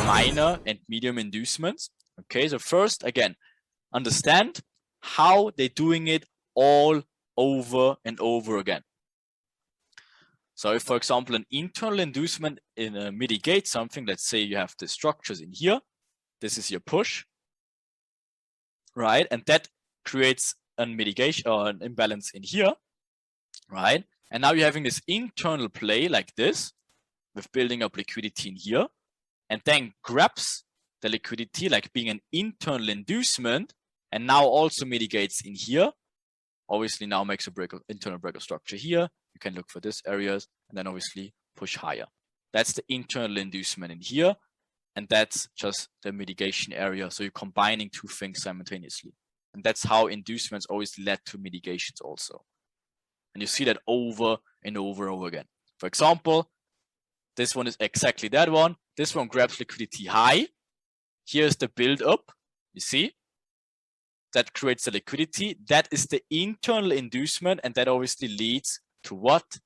minor and medium inducements. Okay, so first, again, understand how they're doing it all over and over again. So if, for example, an internal inducement mitigates something, let's say you have the structures in here, this is your push, right? And that creates a mitigation or an imbalance in here, right? And now you're having this internal play like this, with building up liquidity in here, and then grabs the liquidity like being an internal inducement, and now also mitigates in here. Obviously now makes a internal break of structure here. You can look for this areas and then obviously push higher. That's the internal inducement in here. And that's just the mitigation area. So you're combining two things simultaneously. And that's how inducements always led to mitigations also. And you see that over and over and over again. For example, this one is exactly that one. This one grabs liquidity high. Here's the build up. You see? That creates the liquidity. That is the internal inducement, and that obviously leads to what?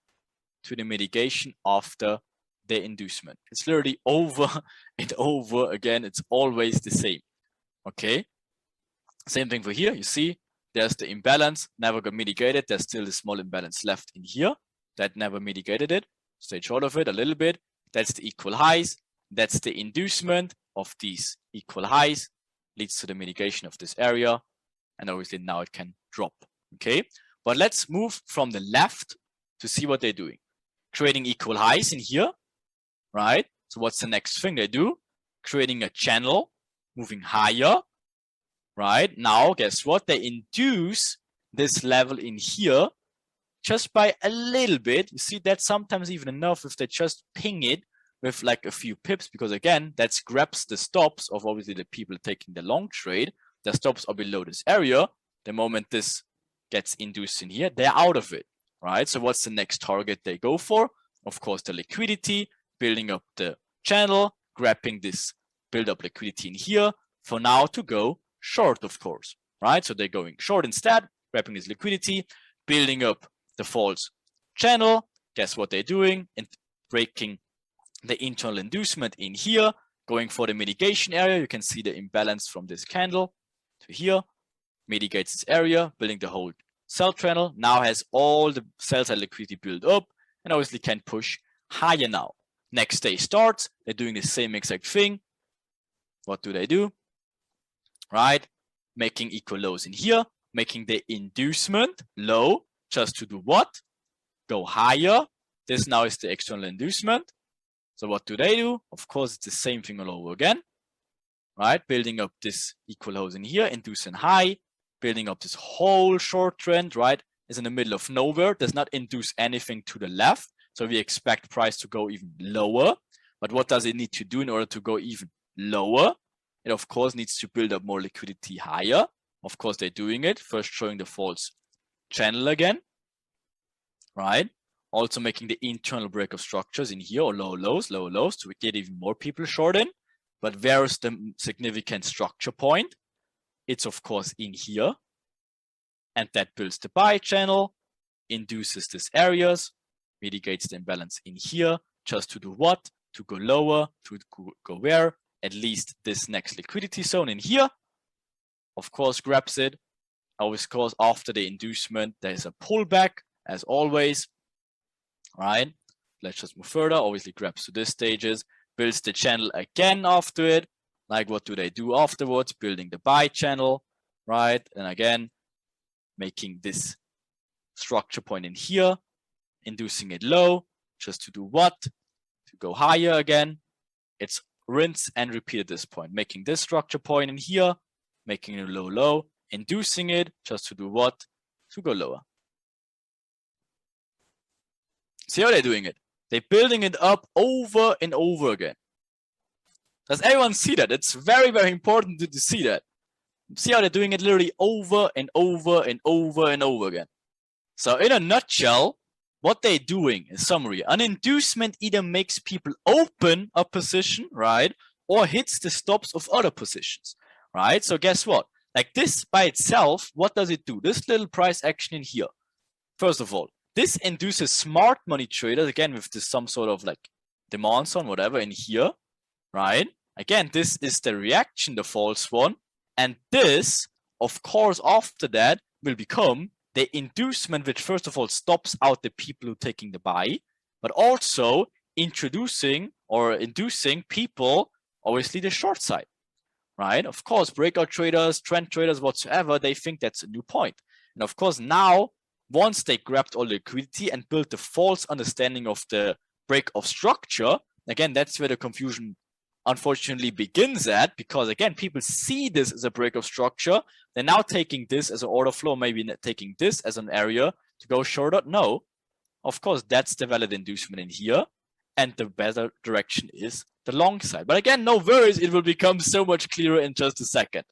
To the mitigation after the inducement. It's literally over and over again. It's always the same. Okay. Same thing for here. You see, there's the imbalance, never got mitigated. There's still a small imbalance left in here. That never mitigated it. Stay short of it a little bit. That's the equal highs. That's the inducement of these equal highs. Leads to the mitigation of this area. And obviously now it can drop. Okay. But let's move from the left to see what they're doing. Creating equal highs in here. Right? So what's the next thing they do? Creating a channel, moving higher. Right? Now, guess what? They induce this level in here just by a little bit. You see, that's sometimes even enough if they just ping it with like a few pips, because again, that grabs the stops of obviously the people taking the long trade. The stops are below this area. The moment this gets induced in here, they're out of it. Right? So what's the next target they go for? Of course, the liquidity, building up the channel, grabbing this build up liquidity in here for now to go short, of course, right? So they're going short instead, grabbing this liquidity, building up the false channel. Guess what they're doing? And breaking the internal inducement in here, going for the mitigation area. You can see the imbalance from this candle to here, mitigates this area, building the whole sell channel. Now has all the sell side liquidity built up and obviously can push higher now. Next day starts, they're doing the same exact thing. What do? Right? Making equal lows in here, making the inducement low, just to do what? Go higher. This now is the external inducement. So what do? Of course, it's the same thing all over again. Right? Building up this equal lows in here, inducing high, building up this whole short trend, right? Is in the middle of nowhere, does not induce anything to the left. So we expect price to go even lower. But what does it need to do in order to go even lower? It, of course, needs to build up more liquidity higher. Of course, they're doing it. First showing the false channel again. Right? Also making the internal break of structures in here, or lower lows to get even more people short in. But where is the significant structure point? It's, of course, in here. And that builds the buy channel, induces these areas, mitigates the imbalance in here, just to do what? To go lower, to go where? At least this next liquidity zone in here. Of course, grabs it. Of course, after the inducement, there's a pullback, as always. Right? Let's just move further. Obviously, grabs to these stages, builds the channel again after it. Like, what do they do afterwards? Building the buy channel, right? And again, making this structure point in here, inducing it low, just to do what? To go higher again. It's rinse and repeat at this point, making this structure point in here, making it low, inducing it, just to do what? To go lower. See how they're doing it? They're building it up over and over again. Does everyone see that? It's very, very important to see that. See how they're doing it literally over and over and over and over again. So in a nutshell, what they're doing in summary, an inducement either makes people open a position, right? Or hits the stops of other positions, right? So guess what? Like this by itself, what does it do? This little price action in here. First of all, this induces smart money traders, again with this some sort of like demand zone, whatever, in here, right? Again, this is the reaction, the false one. And this, of course, after that will become the inducement, which first of all stops out the people who are taking the buy, but also introducing or inducing people, obviously the short side, right? Of course, breakout traders, trend traders, whatsoever, they think that's a new point. And of course, now, once they grabbed all the liquidity and built the false understanding of the break of structure, again, that's where the confusion unfortunately begins at, because again, people see this as a break of structure. They're now taking this as an order flow, maybe taking this as an area to go shorter. No, of course, that's the valid inducement in here. And the better direction is the long side. But again, no worries, it will become so much clearer in just a second.